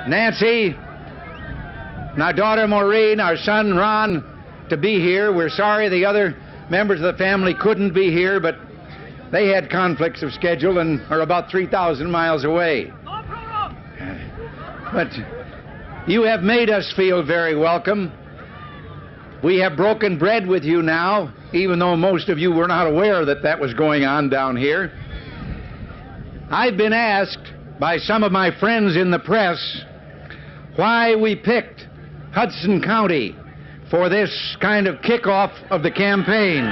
Nancy, and our daughter Maureen, our son Ron, to be here. We're sorry the other members of the family couldn't be here, but they had conflicts of schedule and are about 3,000 miles away. But you have made us feel very welcome. We have broken bread with you now, even though most of you were not aware that that was going on down here. I've been asked by some of my friends in the press why we picked Hudson County for this kind of kickoff of the campaign.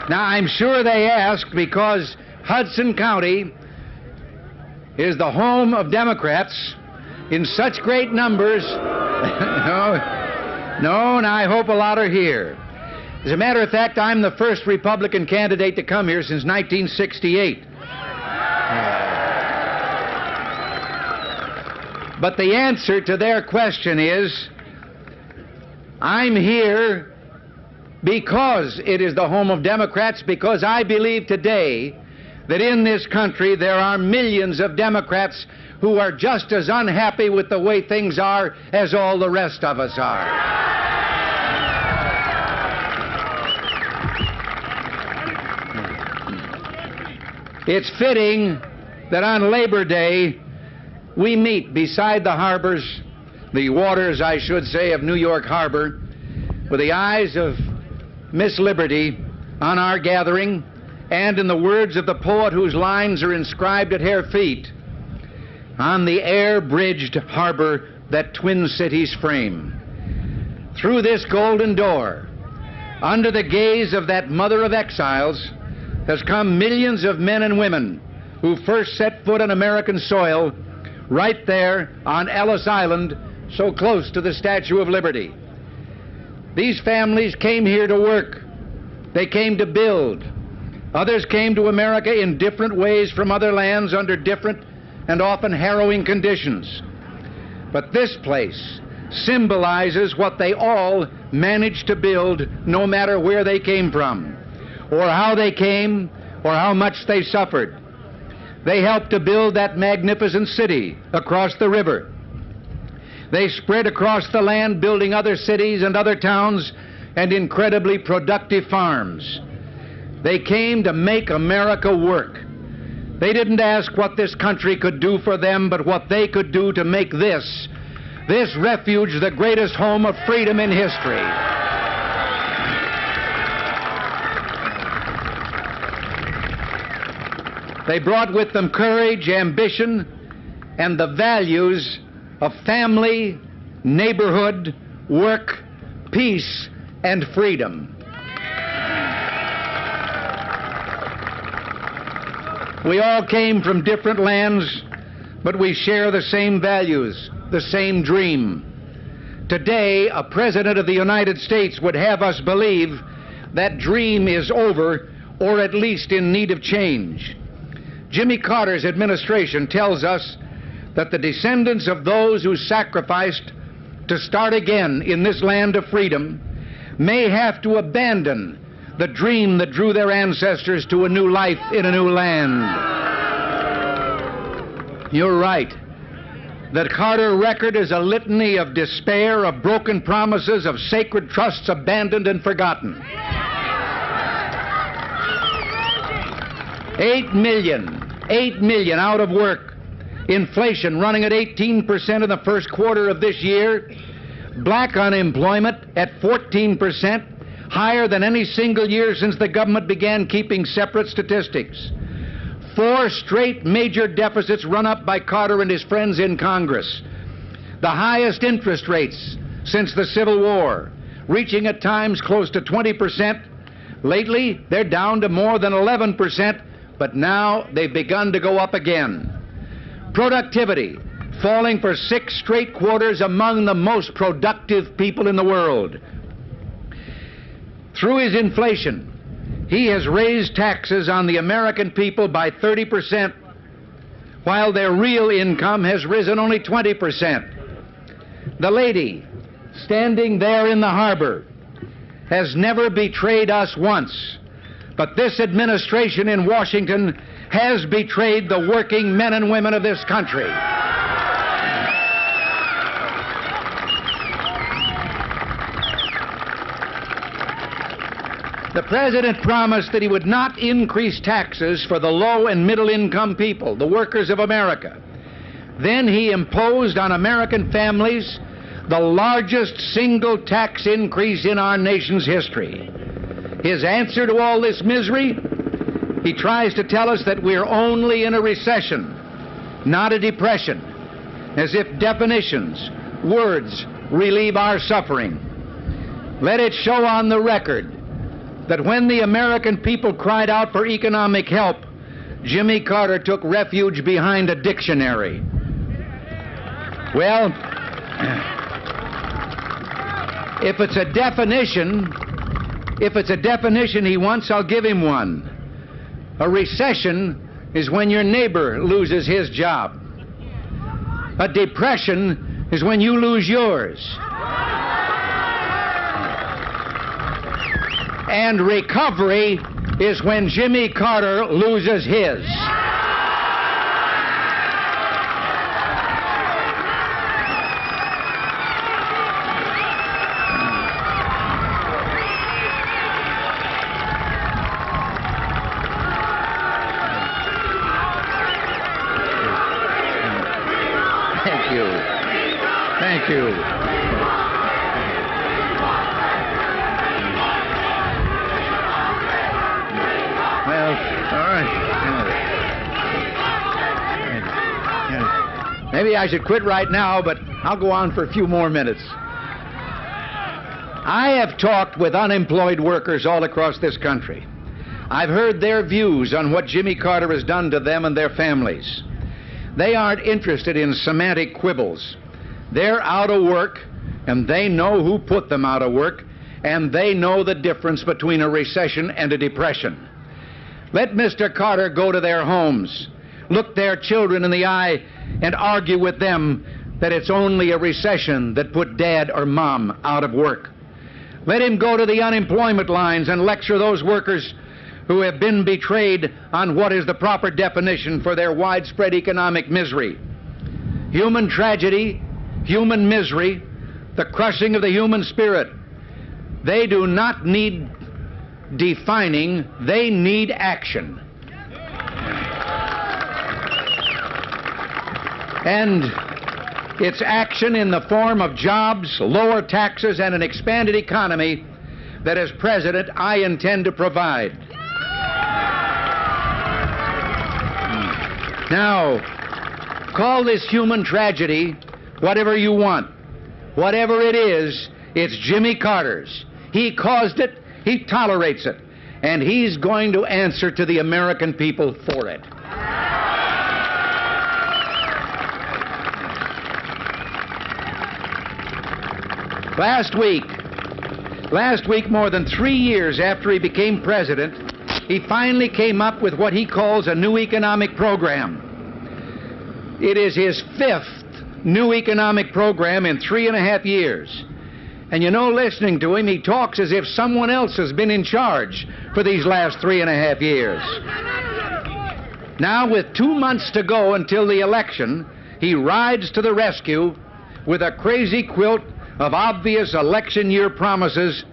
Now, I'm sure they asked because Hudson County is the home of Democrats in such great numbers. No, and I hope a lot are here. As a matter of fact, I'm the first Republican candidate to come here since 1968. But the answer to their question is, I'm here because it is the home of Democrats, because I believe today that in this country there are millions of Democrats who are just as unhappy with the way things are as all the rest of us are. It's fitting that on Labor Day we meet beside the harbors, the waters, I should say, of New York Harbor, with the eyes of Miss Liberty on our gathering, and in the words of the poet whose lines are inscribed at her feet, on the air-bridged harbor that twin cities frame. Through this golden door, under the gaze of that mother of exiles, has come millions of men and women who first set foot on American soil right there on Ellis Island, so close to the Statue of Liberty. These families came here to work. They came to build. Others came to America in different ways from other lands under different and often harrowing conditions. But this place symbolizes what they all managed to build, no matter where they came from, or how they came, or how much they suffered. They helped to build that magnificent city across the river. They spread across the land, building other cities and other towns and incredibly productive farms. They came to make America work. They didn't ask what this country could do for them, but what they could do to make this refuge the greatest home of freedom in history. They brought with them courage, ambition, and the values of family, neighborhood, work, peace, and freedom. We all came from different lands, but we share the same values, the same dream. Today, a president of the United States would have us believe that dream is over, or at least in need of change. Jimmy Carter's administration tells us that the descendants of those who sacrificed to start again in this land of freedom may have to abandon the dream that drew their ancestors to a new life in a new land. You're right. The Carter record is a litany of despair, of broken promises, of sacred trusts abandoned and forgotten. 8 million out of work, inflation running at 18% in the first quarter of this year, black unemployment at 14%, higher than any single year since the government began keeping separate statistics. 4 straight major deficits run up by Carter and his friends in Congress. The highest interest rates since the Civil War, reaching at times close to 20%. Lately, they're down to more than 11%, but now they've begun to go up again. Productivity falling for 6 straight quarters among the most productive people in the world. Through his inflation, he has raised taxes on the American people by 30%, while their real income has risen only 20%. The lady standing there in the harbor has never betrayed us once, but this administration in Washington has betrayed the working men and women of this country. The President promised that he would not increase taxes for the low and middle income people, the workers of America. Then he imposed on American families the largest single tax increase in our nation's history. His answer to all this misery? He tries to tell us that we're only in a recession, not a depression, as if definitions, words, relieve our suffering. Let it show on the record that when the American people cried out for economic help, Jimmy Carter took refuge behind a dictionary. Well, if it's a definition he wants, I'll give him one. A recession is when your neighbor loses his job. A depression is when you lose yours. And recovery is when Jimmy Carter loses his. Thank you. Well, all right. Maybe I should quit right now, but I'll go on for a few more minutes. I have talked with unemployed workers all across this country. I've heard their views on what Jimmy Carter has done to them and their families. They aren't interested in semantic quibbles. They're out of work, and they know who put them out of work, and they know the difference between a recession and a depression. Let Mr. Carter go to their homes, look their children in the eye, and argue with them that it's only a recession that put dad or mom out of work. Let him go to the unemployment lines and lecture those workers who have been betrayed on what is the proper definition for their widespread economic misery. Human tragedy, human misery, the crushing of the human spirit. They do not need defining, they need action. And it's action in the form of jobs, lower taxes, and an expanded economy that, as president, I intend to provide. Now, call this human tragedy whatever you want. Whatever it is, it's Jimmy Carter's. He caused it, he tolerates it, and he's going to answer to the American people for it. Last week, more than 3 years after he became president, he finally came up with what he calls a new economic program. It is his 5th new economic program in 3.5 years. And you know, listening to him, he talks as if someone else has been in charge for these last 3.5 years. Now, with 2 months to go until the election, he rides to the rescue with a crazy quilt of obvious election year promises,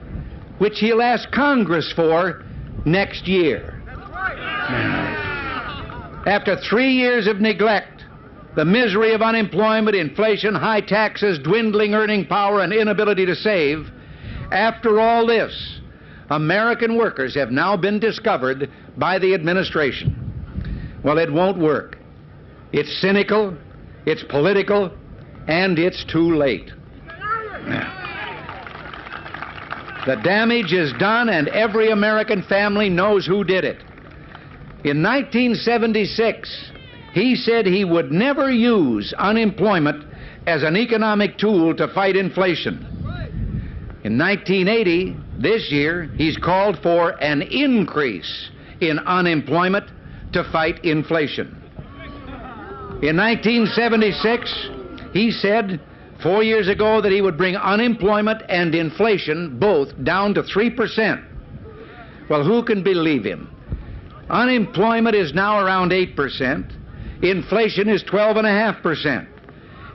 which he'll ask Congress for next year. After 3 years of neglect, the misery of unemployment, inflation, high taxes, dwindling earning power, and inability to save, after all this, American workers have now been discovered by the administration. Well, it won't work. It's cynical, it's political, and it's too late. The damage is done, and every American family knows who did it. In 1976, he said he would never use unemployment as an economic tool to fight inflation. In 1980, this year, he's called for an increase in unemployment to fight inflation. In 1976, he said 4 years ago that he would bring unemployment and inflation both down to 3%. Well, who can believe him? Unemployment is now around 8%. Inflation is 12.5%.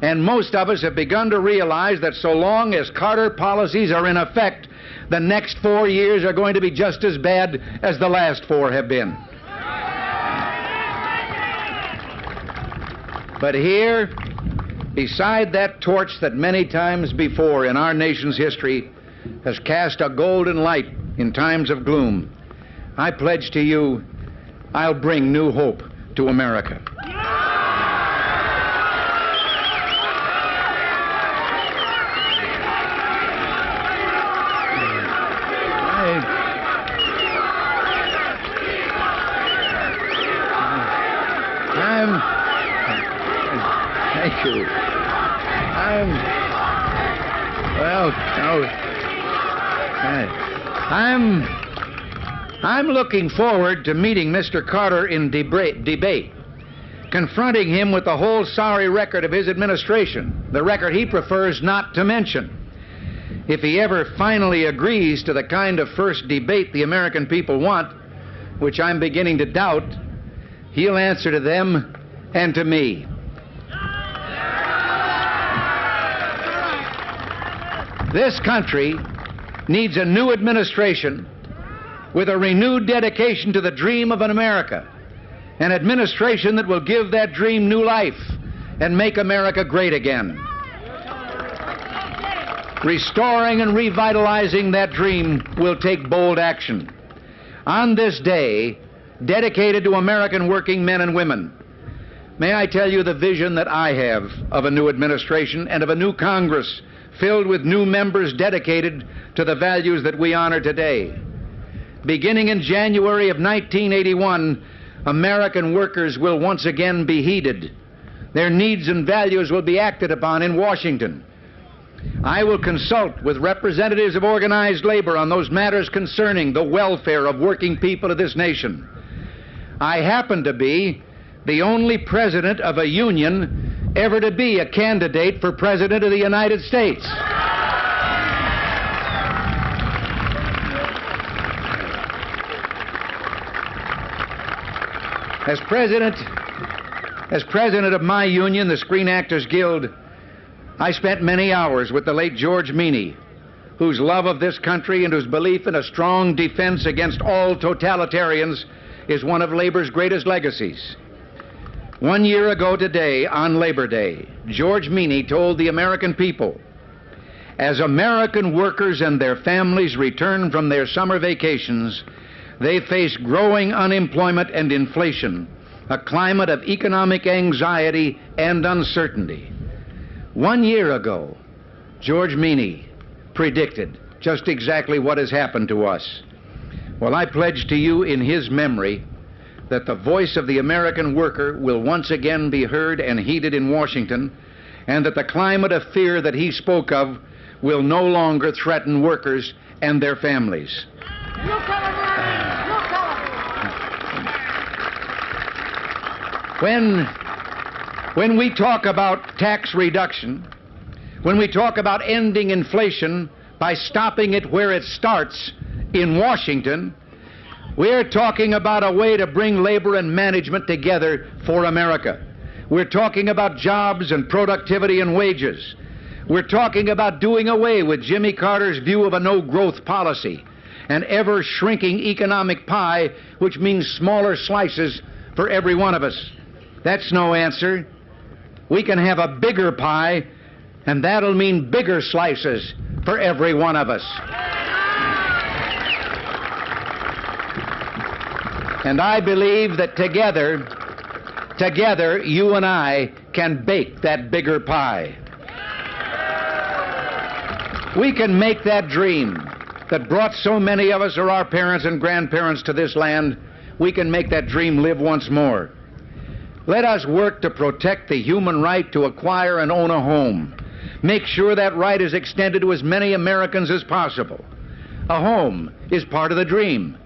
And most of us have begun to realize that so long as Carter policies are in effect, the next 4 years are going to be just as bad as the last 4 have been. But here, beside that torch that many times before in our nation's history has cast a golden light in times of gloom, I pledge to you, I'll bring new hope to America. Thank you. I'm looking forward to meeting Mr. Carter in debate, confronting him with the whole sorry record of his administration, the record he prefers not to mention. If he ever finally agrees to the kind of first debate the American people want, which I'm beginning to doubt, he'll answer to them and to me. This country needs a new administration with a renewed dedication to the dream of an America, an administration that will give that dream new life and make America great again. Restoring and revitalizing that dream will take bold action. On this day, dedicated to American working men and women, may I tell you the vision that I have of a new administration and of a new Congress filled with new members dedicated to the values that we honor today. Beginning in January of 1981, American workers will once again be heeded. Their needs and values will be acted upon in Washington. I will consult with representatives of organized labor on those matters concerning the welfare of working people of this nation. I happen to be the only president of a union ever to be a candidate for President of the United States. As president of my union, the Screen Actors Guild, I spent many hours with the late George Meany, whose love of this country and whose belief in a strong defense against all totalitarians is one of labor's greatest legacies. 1 year ago today, on Labor Day, George Meany told the American people, as American workers and their families return from their summer vacations, they face growing unemployment and inflation, a climate of economic anxiety and uncertainty. 1 year ago, George Meany predicted just exactly what has happened to us. Well, I pledge to you in his memory that the voice of the American worker will once again be heard and heeded in Washington, and that the climate of fear that he spoke of will no longer threaten workers and their families. When we talk about tax reduction, when we talk about ending inflation by stopping it where it starts in Washington, we're talking about a way to bring labor and management together for America. We're talking about jobs and productivity and wages. We're talking about doing away with Jimmy Carter's view of a no-growth policy, an ever-shrinking economic pie, which means smaller slices for every one of us. That's no answer. We can have a bigger pie, and that'll mean bigger slices for every one of us. And I believe that together, you and I can bake that bigger pie. We can make that dream that brought so many of us or our parents and grandparents to this land, we can make that dream live once more. Let us work to protect the human right to acquire and own a home. Make sure that right is extended to as many Americans as possible. A home is part of the dream.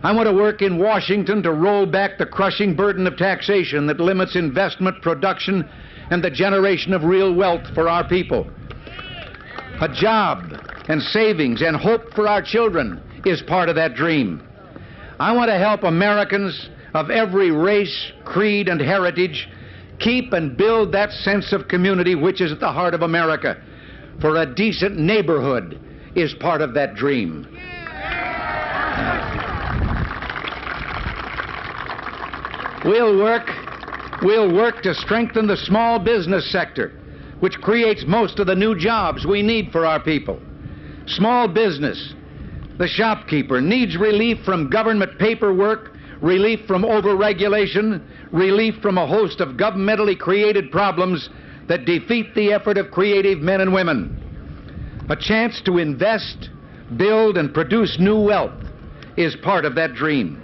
I want to work in Washington to roll back the crushing burden of taxation that limits investment, production, and the generation of real wealth for our people. A job and savings and hope for our children is part of that dream. I want to help Americans of every race, creed, and heritage keep and build that sense of community which is at the heart of America. For a decent neighborhood is part of that dream. We'll work to strengthen the small business sector, which creates most of the new jobs we need for our people. Small business, the shopkeeper, needs relief from government paperwork, relief from overregulation, relief from a host of governmentally created problems that defeat the effort of creative men and women. A chance to invest, build, and produce new wealth is part of that dream.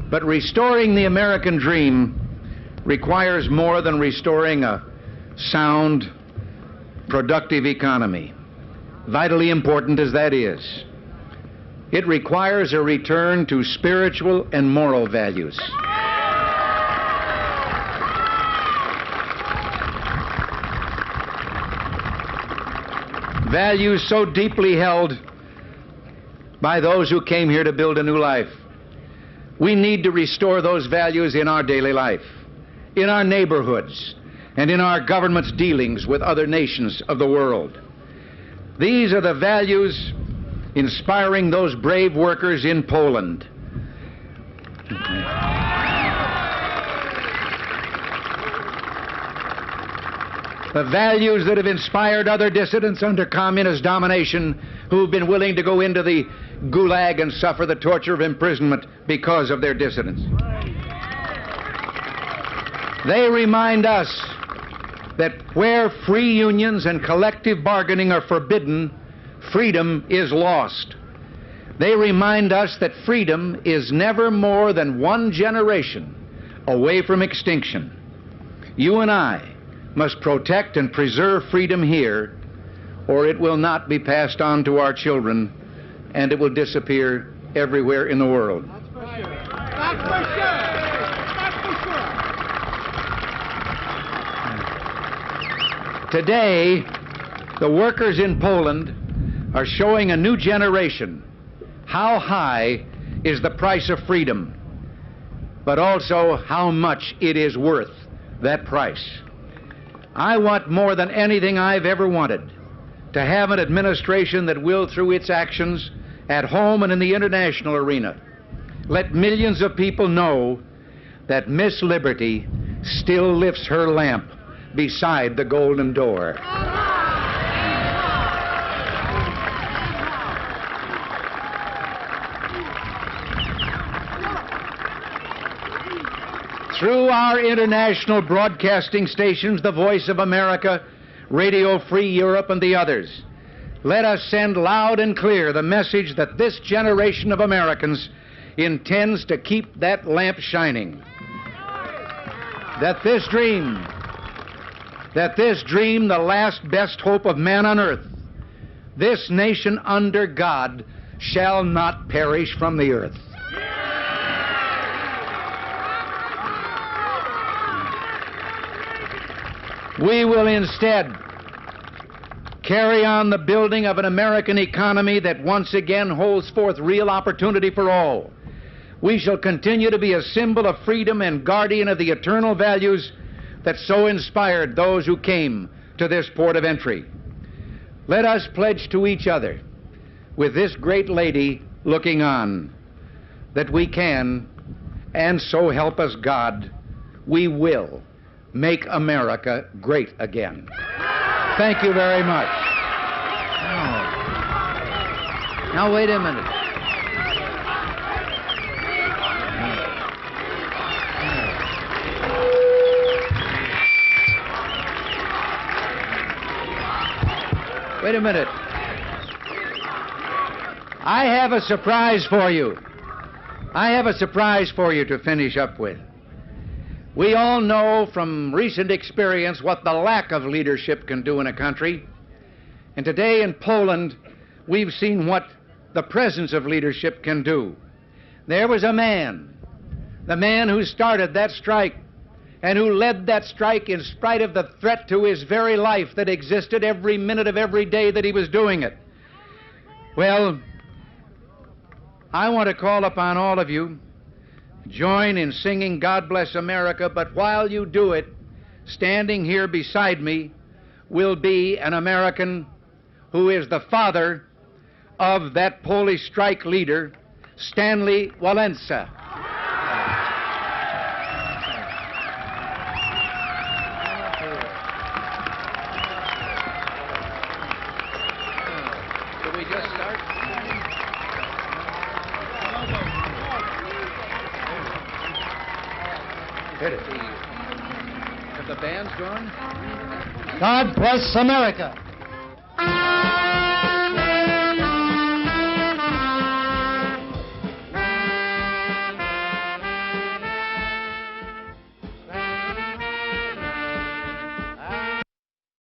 But restoring the American dream requires more than restoring a sound, productive economy, vitally important as that is. It requires a return to spiritual and moral values. Values so deeply held by those who came here to build a new life. We need to restore those values in our daily life, in our neighborhoods, and in our government's dealings with other nations of the world. These are the values inspiring those brave workers in Poland. The values that have inspired other dissidents under communist domination who've been willing to go into the gulag and suffer the torture of imprisonment because of their dissidence. They remind us that where free unions and collective bargaining are forbidden, freedom is lost. They remind us that freedom is never more than one generation away from extinction. You and I must protect and preserve freedom here, or it will not be passed on to our children, and it will disappear everywhere in the world. That's for sure. That's for sure. That's for sure. Today, the workers in Poland are showing a new generation how high is the price of freedom, but also how much it is worth, that price. I want more than anything I've ever wanted to have an administration that will, through its actions at home and in the international arena, let millions of people know that Miss Liberty still lifts her lamp beside the golden door. Through our international broadcasting stations, the Voice of America, Radio Free Europe, and the others, let us send loud and clear the message that this generation of Americans intends to keep that lamp shining. That this dream, the last best hope of man on earth, this nation under God, shall not perish from the earth. We will instead carry on the building of an American economy that once again holds forth real opportunity for all. We shall continue to be a symbol of freedom and guardian of the eternal values that so inspired those who came to this port of entry. Let us pledge to each other, with this great lady looking on, that we can, and so help us God, we will make America great again. Thank you very much. Now wait a minute. Wait a minute. I have a surprise for you. I have a surprise for you to finish up with. We all know from recent experience what the lack of leadership can do in a country. And today in Poland, we've seen what the presence of leadership can do. There was a man, the man who started that strike and who led that strike in spite of the threat to his very life that existed every minute of every day that he was doing it. Well, I want to call upon all of you, join in singing God Bless America, but while you do it, standing here beside me will be an American who is the father of that Polish strike leader, Stanley Walesa. Did we just start? Hit it. Have the band's gone? God bless America.